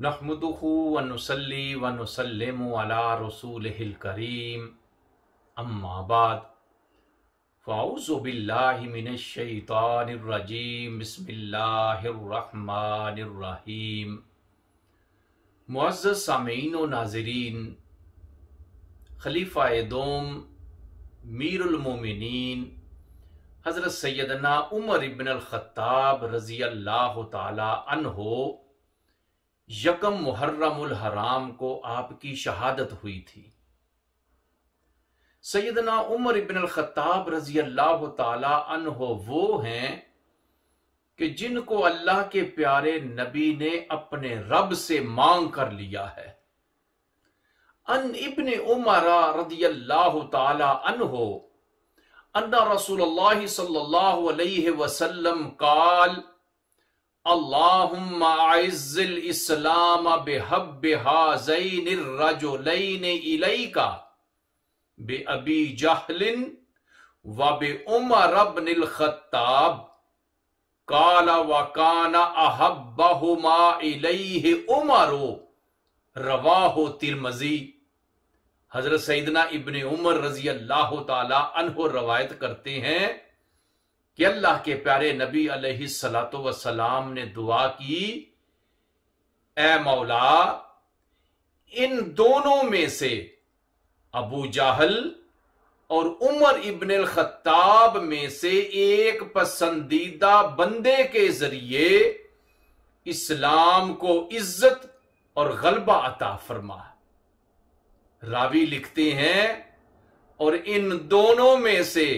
نحمدہ ونصلی ونسلم علی رسولہ الکریم اما بعد فاعوذ باللہ من الشیطان الرجیم بسم اللہ الرحمن الرحیم۔ معزز سامعین و ناظرین، خلیفہ دوم میر المومنین حضرت سیدنا عمر ابن الخطاب رضی اللہ تعالی عنہ یکم محرم الحرام کو آپ کی شہادت ہوئی تھی۔ سیدنا عمر ابن الخطاب رضی اللہ تعالی عنہ وہ ہیں کہ جن کو اللہ کے پیارے نبی نے اپنے رب سے مانگ کر لیا ہے۔ ان ابن عمر رضی اللہ تعالی عنہ ان رسول اللہ صلی اللہ علیہ وسلم قال اللہم اعز الاسلام بحب ہذین الرجلین الیک بأبی جہل وبعمر بن الخطاب قال وکان احبہما الیہ عمر رواہ ترمذی۔ حضرت سیدنا ابن عمر رضی اللہ تعالی عنہ روایت کرتے ہیں کہ اللہ کے پیارے نبی علیہ السلام نے دعا کی، اے مولا ان دونوں میں سے ابو جہل اور عمر ابن الخطاب میں سے ایک پسندیدہ بندے کے ذریعے اسلام کو عزت اور غلبہ عطا فرما۔ راوی لکھتے ہیں اور ان دونوں میں سے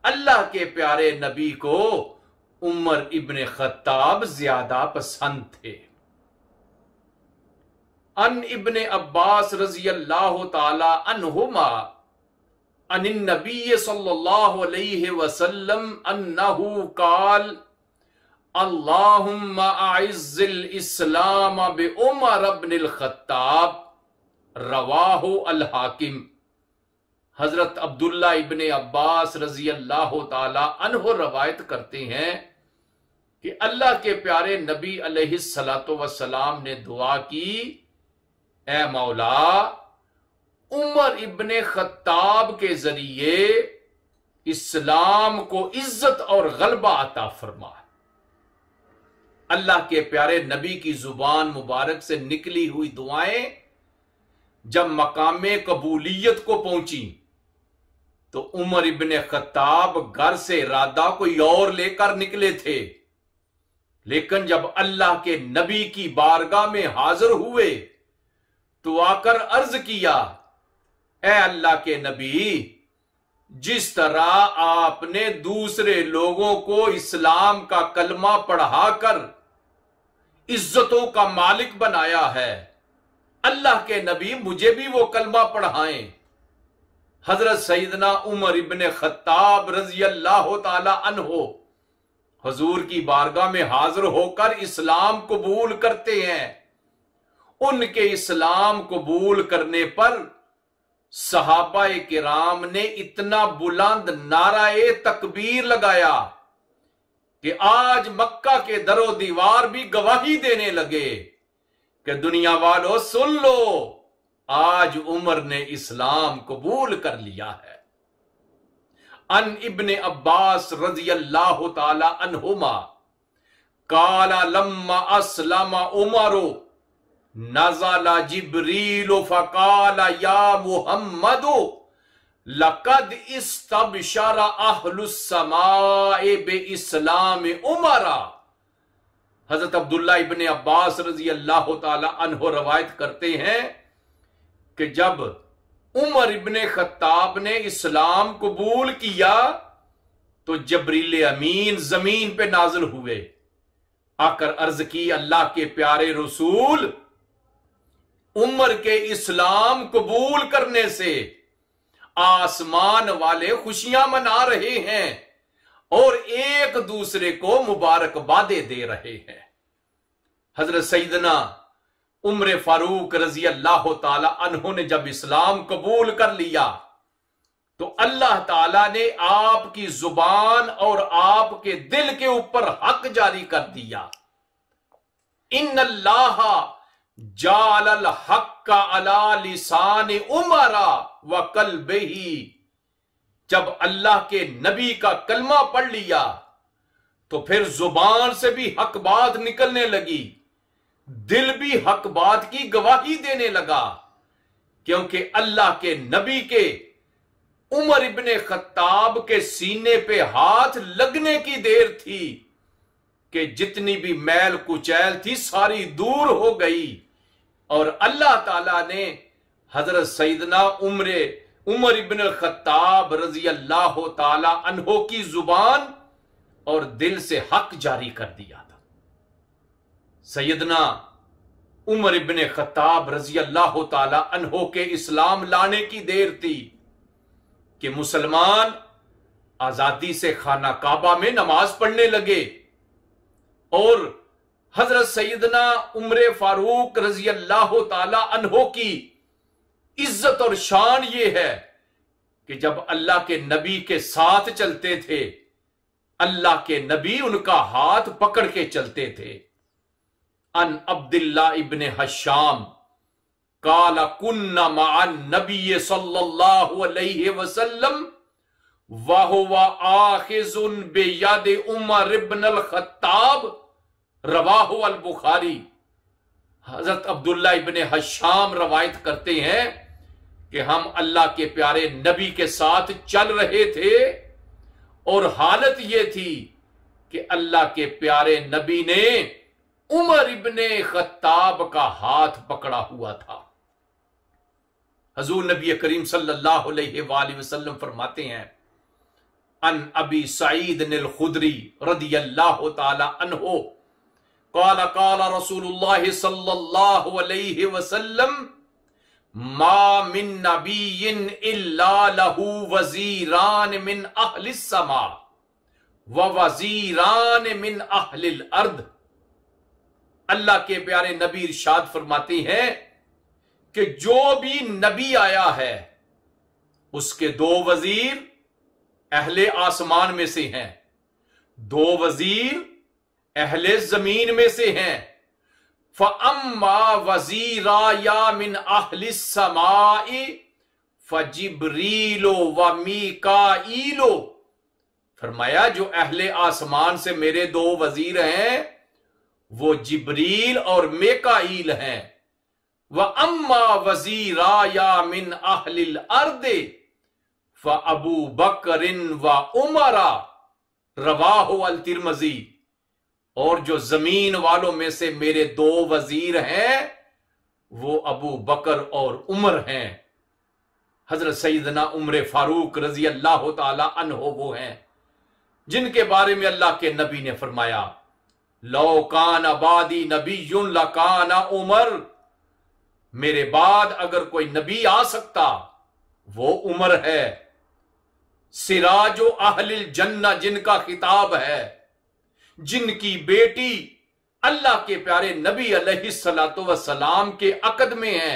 اللہ کے پیارے نبی کو عمر ابن خطاب زیادہ پسند تھے۔ ان ابن عباس رضی اللہ تعالی عنہما عن النبی صلی اللہ علیہ وسلم انہو قال اللہم اعز الاسلام بعمر بن الخطاب رواہ الحاکم۔ حضرت عبداللہ ابن عباس رضی اللہ تعالی عنہ روایت کرتے ہیں کہ اللہ کے پیارے نبی علیہ السلام نے دعا کی، اے مولا عمر ابن خطاب کے ذریعے اسلام کو عزت اور غلبہ عطا فرما۔ اللہ کے پیارے نبی کی زبان مبارک سے نکلی ہوئی دعائیں جب مقام قبولیت کو پہنچی تو عمر ابن خطاب گھر سے ارادہ کوئی اور لے کر نکلے تھے، لیکن جب اللہ کے نبی کی بارگاہ میں حاضر ہوئے تو آ کر عرض کیا، اے اللہ کے نبی جس طرح آپ نے دوسرے لوگوں کو اسلام کا کلمہ پڑھا کر عزتوں کا مالک بنایا ہے، اللہ کے نبی مجھے بھی وہ کلمہ پڑھائیں۔ حضرت سیدنا عمر ابن خطاب رضی اللہ تعالی عنہ حضور کی بارگاہ میں حاضر ہو کر اسلام قبول کرتے ہیں۔ ان کے اسلام قبول کرنے پر صحابہ کرام نے اتنا بلند نعرہ تکبیر لگایا کہ آج مکہ کے در و دیوار بھی گواہی دینے لگے کہ دنیا والوں سن لو، آج عمر نے اسلام قبول کر لیا ہے۔ ان ابن عباس رضی اللہ تعالی عنہما قال لما اسلم عمر نزل جبریل فقال یا محمد لقد استبشر اہل السماء باسلام عمر۔ حضرت عبداللہ ابن عباس رضی اللہ تعالی عنہ روایت کرتے ہیں کہ جب عمر ابن خطاب نے اسلام قبول کیا تو جبریل امین زمین پہ نازل ہوئے، آ کر عرض کی، اللہ کے پیارے رسول عمر کے اسلام قبول کرنے سے آسمان والے خوشیاں منا رہے ہیں اور ایک دوسرے کو مبارکبادیں دے رہے ہیں۔ حضرت سیدنا عمر فاروق رضی اللہ تعالی عنہ نے جب اسلام قبول کر لیا تو اللہ تعالیٰ نے آپ کی زبان اور آپ کے دل کے اوپر حق جاری کر دیا۔ ان اللہ जाल अल हक अला लिसान उमरा व कल्बिही, जब अल्लाह के नबी का कलमा पढ़ लिया तो फिर जुबान से भी हक बात निकलने लगी, दिल भी हक बात की गवाही देने लगा, क्योंकि अल्लाह के नबी के उमर इब्ने खत्ताब के सीने पे हाथ लगने की देर थी कि जितनी भी मैल कुचैल थी सारी दूर हो गई, और अल्लाह ताला ने हजरत सैयदना उमर इब्ने खत्ताब रजी अल्लाह ताला अन्हो की जुबान और दिल से हक जारी कर दिया था। सैयदना उमर इब्ने खत्ताब रजी अल्लाह ताला अन्हो के इस्लाम लाने की देर थी कि मुसलमान आजादी से खाना काबा में नमाज पढ़ने लगे, और हजरत सैयदना उमर फारूक रजी अल्लाह ताला अन्हो की इज्जत और शान ये है कि जब अल्लाह के नबी के साथ चलते थे, अल्लाह के नबी उनका हाथ पकड़ के चलते थे। अन अब्दुल्ला इब्ने हशाम काला कुन्ना मअन नबी सल्लल्लाहु अलैहि वसल्लम व हुवा आखिजुन बियद उमर इब्न अल खत्ताब, रवाहु अल बुखारी। हजरत अब्दुल्ला इब्ने हशाम रवायत करते हैं कि हम अल्लाह के प्यारे नबी के साथ चल रहे थे और हालत यह थी कि अल्लाह के प्यारे नबी ने उमर इब्ने खत्ताब का हाथ पकड़ा हुआ था। हजूर नबी करीम सल्लल्लाहु अलैहि वसल्लम फरमाते हैं, अन अबी सईद अल खुदरी रदियल्लाहु ताला अन्हु काला काला रसूलुल्लाह सल्लल्लाहु अलैहि वसल्लम मा मिन नबिय्यिन इल्ला लहू वजीरान मिन अहलिस समा व वजीरान मिन अहलिल अर्द। अल्लाह के प्यारे नबी इरशाद फरमाते हैं कि जो भी नबी आया है उसके दो वजीर अहले आसमान में से हैं, दो वजीर अहले जमीन में से हैं। फअम्मा वजीरा या मिन अहलिस समाई फजिब्रीलो व मीकाईलो, फरमाया जो अहले आसमान से मेरे दो वजीर हैं वो जिब्रील और मेकाईल हैं। व अम्मा वजीरा या मिन अहलिल अर्दे फ अबू बकरिन व उमरा, रवाहु अल तिरमजी। और जो जमीन वालों में से मेरे दो वजीर हैं वो अबू बकर और उमर हैं। हजरत सैयदना उमर फारूक रजी अल्लाह ताला अन्हो वो हैं जिनके बारे में अल्लाह के नबी ने फरमाया, लौ कान आबादी नबीयुन लकाना उमर, मेरे बाद अगर कोई नबी आ सकता वो उमर है। सिराजो अहलिल जन्ना, जिनका खिताब है, जिनकी बेटी अल्लाह के प्यारे नबी अलैहिस्सलातु वस्सलाम के अकद में है,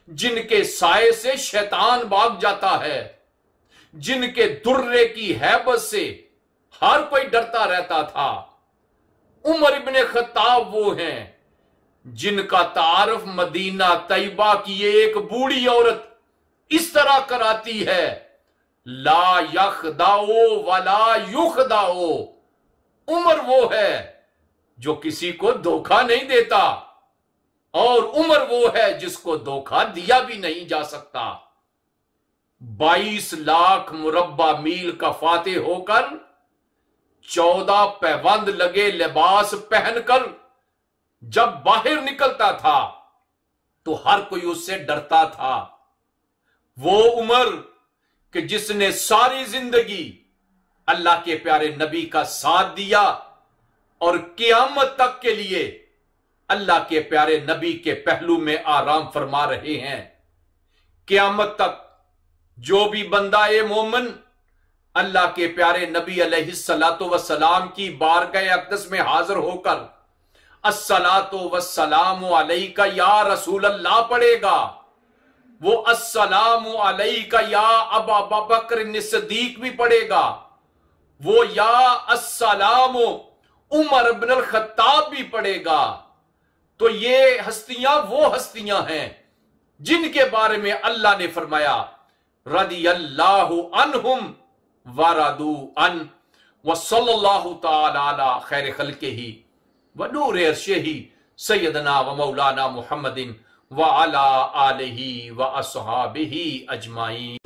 जिनके साए से शैतान भाग जाता है, जिनके दुर्रे की हैबत से हर कोई डरता रहता था। उमर इब्ने खत्ताब वो हैं जिनका तारफ मदीना तैयबा की एक बूढ़ी औरत इस तरह कराती है, ला यखदाओ वला युखदाओ। उमर वो है जो किसी को धोखा नहीं देता, और उमर वो है जिसको धोखा दिया भी नहीं जा सकता। 22 लाख मुरब्बा मील का फातेह होकर 14 पैबंद लगे लिबास पहनकर जब बाहर निकलता था तो हर कोई उससे डरता था। वो उमर कि जिसने सारी जिंदगी अल्लाह के प्यारे नबी का साथ दिया और क़यामत तक के लिए अल्लाह के प्यारे नबी के पहलू में आराम फरमा रहे हैं। क़यामत तक जो भी बंदा मोमिन अल्लाह के प्यारे नबी अलैहिस्सलातु वस्सलाम की बारगाह अक़दस में हाजिर होकर अस्सलातु वस्सलामु अलैका या रसूल अल्लाह पढ़ेगा, वो अस्सलामु अलैका या अबा बकर सिद्दीक भी पढ़ेगा, वो या अस्सलामु उमर इब्न अल खत्ताब भी पढ़ेगा। تو یہ ہستیاں وہ ہستیاں ہیں جن کے بارے میں اللہ نے فرمایا رضی اللہ عنہم ورضوا عنہ وصلی اللہ تعالی علی خیر خلقہ ونور عرشہ سیدنا و مولانا محمد وعلی آلہ و اصحابہ اجمعین.